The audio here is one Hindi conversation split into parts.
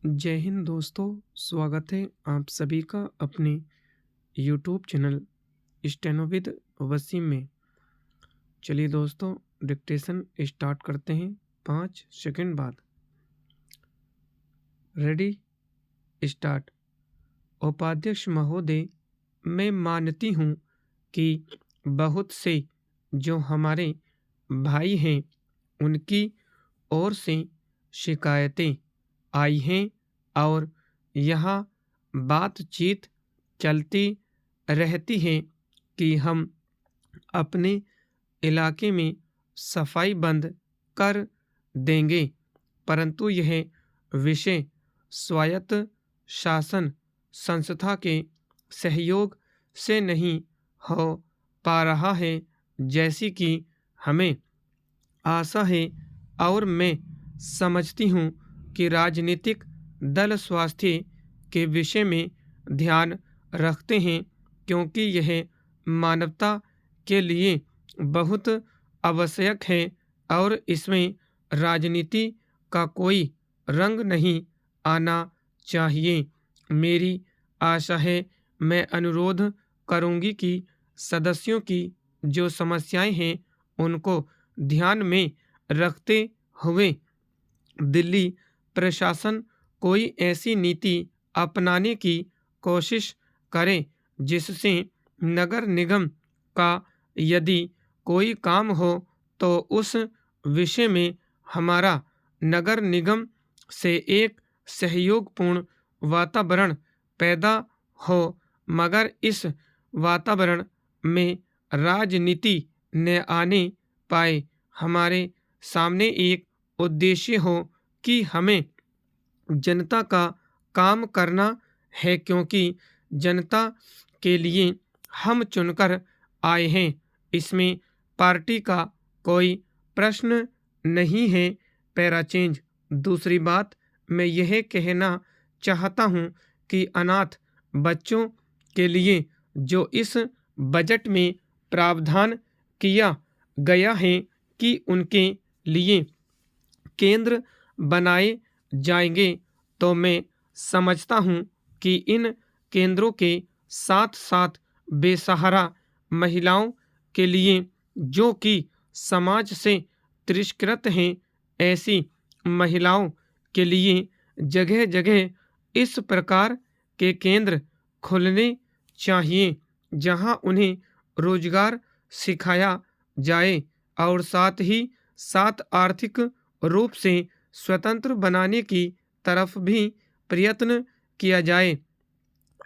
जय हिंद दोस्तों। स्वागत है आप सभी का अपने YouTube channel steno with Waseem में। चलिए दोस्तों, डिक्टेशन स्टार्ट करते हैं 5 सेकंड बाद। Ready, start. उपाध्यक्ष महोदय, मैं मानती हूँ कि बहुत से जो हमारे भाई हैं उनकी ओर से शिकायतें आई हैं और यहाँ बातचीत चलती रहती है कि हम अपने इलाके में सफाई बंद कर देंगे, परंतु यह विषय स्वायत्त शासन संस्था के सहयोग से नहीं हो पा रहा है जैसी कि हमें आशा है। और मैं समझती हूँ कि राजनीतिक दल स्वास्थ्य के विषय में ध्यान रखते हैं, क्योंकि यह मानवता के लिए बहुत आवश्यक है और इसमें राजनीति का कोई रंग नहीं आना चाहिए। मेरी आशा है, मैं अनुरोध करूंगी कि सदस्यों की जो समस्याएं हैं उनको ध्यान में रखते हुए दिल्ली प्रशासन कोई ऐसी नीति अपनाने की कोशिश करे जिससे नगर निगम का यदि कोई काम हो तो उस विषय में हमारा नगर निगम से एक सहयोगपूर्ण वातावरण पैदा हो, मगर इस वातावरण में राजनीति न आने पाए। हमारे सामने एक उद्देश्य हो कि हमें जनता का काम करना है, क्योंकि जनता के लिए हम चुनकर आए हैं। इसमें पार्टी का कोई प्रश्न नहीं है। Para change. दूसरी बात, मैं यह कहना चाहता हूँ कि अनाथ बच्चों के लिए जो इस बजट में प्रावधान किया गया है कि उनके लिए केंद्र बनाए जाएंगे, तो मैं समझता हूँ कि इन केंद्रों के साथ साथ बेसहारा महिलाओं के लिए, जो कि समाज से तिरस्कृत हैं, ऐसी महिलाओं के लिए जगह जगह इस प्रकार के केंद्र खुलने चाहिए जहां उन्हें रोजगार सिखाया जाए और साथ ही साथ आर्थिक रूप से स्वतंत्र बनाने की तरफ भी प्रयत्न किया जाए।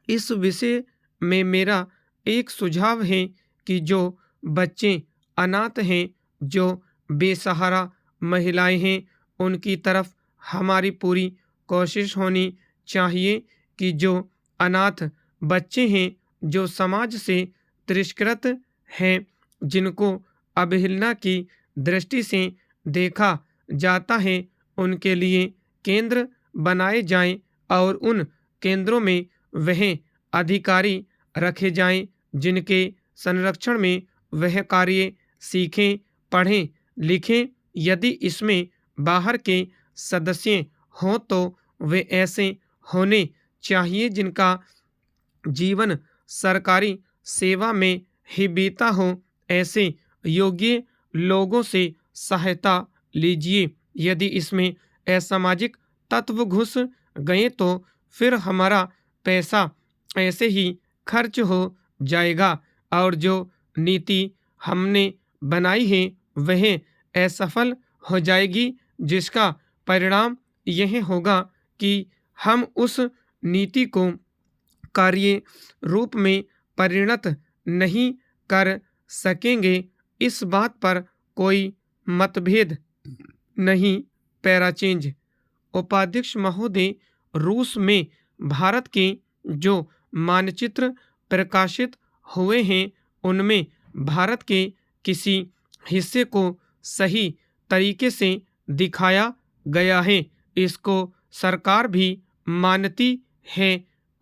इस विषय में मेरा एक सुझाव है कि जो बच्चे अनाथ हैं, जो बेसहारा महिलाएं हैं, उनकी तरफ हमारी पूरी कोशिश होनी चाहिए कि जो अनाथ बच्चे हैं, जो समाज से तिरस्कृत हैं, जिनको अवहेलना की दृष्टि से देखा जाता है, उनके लिए केंद्र बनाए जाएं और उन केंद्रों में वह अधिकारी रखे जाएं जिनके संरक्षण में वह कार्य सीखें, पढ़ें, लिखें। यदि इसमें बाहर के सदस्य हों तो वे ऐसे होने चाहिए जिनका जीवन सरकारी सेवा में ही बीता हो। ऐसे योग्य लोगों से सहायता लीजिए। यदि इसमें असामाजिक तत्व घुस गए तो फिर हमारा पैसा ऐसे ही खर्च हो जाएगा और जो नीति हमने बनाई है वह असफल हो जाएगी, जिसका परिणाम यह होगा कि हम उस नीति को कार्य रूप में परिणत नहीं कर सकेंगे। इस बात पर कोई मतभेद नहीं। Para change. उपाध्यक्ष महोदय, रूस में भारत के जो मानचित्र प्रकाशित हुए हैं उनमें भारत के किसी हिस्से को सही तरीके से दिखाया गया है। इसको सरकार भी मानती है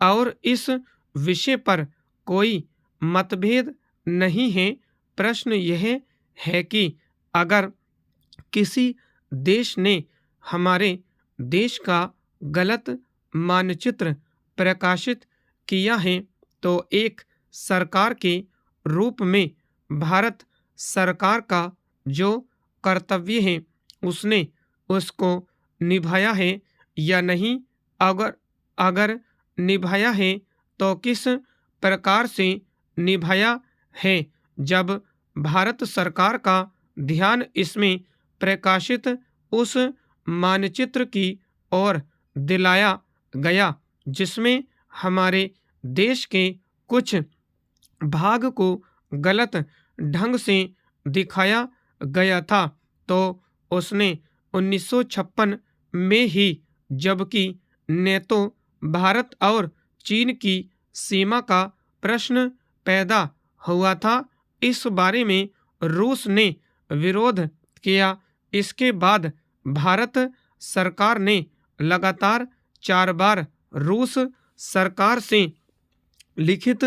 और इस विषय पर कोई मतभेद नहीं है। प्रश्न यह है कि अगर किसी देश ने हमारे देश का गलत मानचित्र प्रकाशित किया है, तो एक सरकार के रूप में भारत सरकार का जो कर्तव्य है उसने उसको निभाया है या नहीं। अगर अगर निभाया है तो किस प्रकार से निभाया है। जब भारत सरकार का ध्यान इसमें प्रकाशित उस मानचित्र की ओर दिलाया गया जिसमें हमारे देश के कुछ भाग को गलत ढंग से दिखाया गया था, तो उसने 1956 में ही, जबकि नेतो भारत और चीन की सीमा का प्रश्न पैदा हुआ था, इस बारे में रूस ने विरोध किया। इसके बाद भारत सरकार ने लगातार 4 बार रूस सरकार से लिखित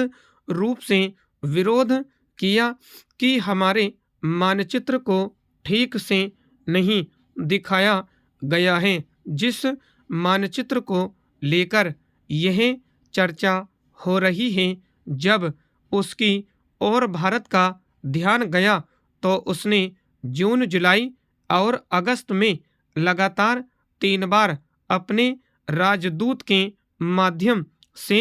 रूप से विरोध किया कि हमारे मानचित्र को ठीक से नहीं दिखाया गया है। जिस मानचित्र को लेकर यह चर्चा हो रही है, जब उसकी ओर भारत का ध्यान गया तो उसने जून, जुलाई और अगस्त में लगातार 3 बार अपने राजदूत के माध्यम से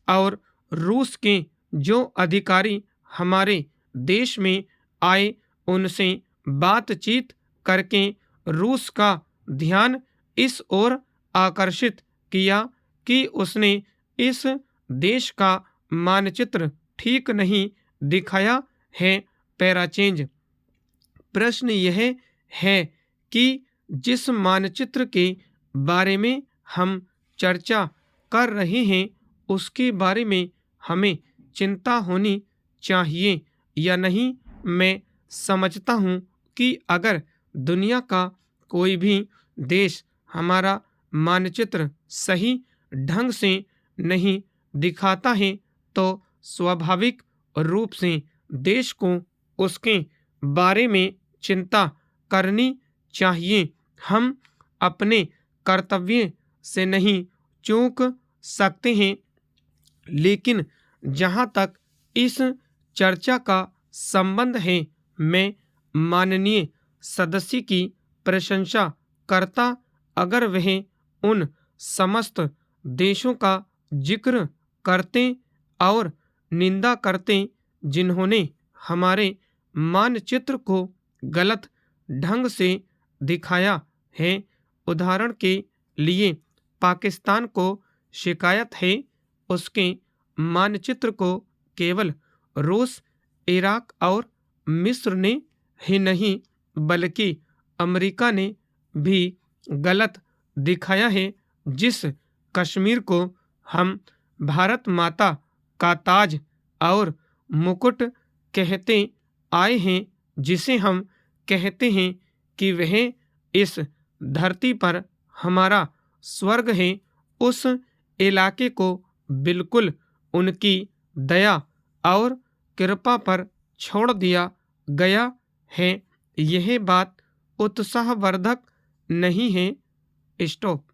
और रूस के जो अधिकारी हमारे देश में आए उनसे बातचीत करके रूस का ध्यान इस ओर आकर्षित किया कि उसने इस देश का मानचित्र ठीक नहीं दिखाया है। पैराचेंज। प्रश्न यह है कि जिस मानचित्र के बारे में हम चर्चा कर रहे हैं उसके बारे में हमें चिंता होनी चाहिए या नहीं। मैं समझता हूँ कि अगर दुनिया का कोई भी देश हमारा मानचित्र सही ढंग से नहीं दिखाता है तो स्वाभाविक रूप से देश को उसके बारे में चिंता करनी चाहिए। हम अपने कर्तव्य से नहीं चूक सकते हैं, लेकिन जहाँ तक इस चर्चा का संबंध है, मैं माननीय सदस्य की प्रशंसा करता अगर वह उन समस्त देशों का जिक्र करते और निंदा करते जिन्होंने हमारे मानचित्र को गलत ढंग से दिखाया है। उदाहरण के लिए पाकिस्तान को शिकायत है उसके मानचित्र को केवल रूस, इराक और मिस्र ने ही नहीं बल्कि अमेरिका ने भी गलत दिखाया है। जिस कश्मीर को हम भारत माता का ताज और मुकुट कहते आए हैं, जिसे हम कहते हैं कि वह इस धरती पर हमारा स्वर्ग है, उस इलाके को बिल्कुल उनकी दया और कृपा पर छोड़ दिया गया है। यह बात उत्साहवर्धक नहीं है। स्टॉप।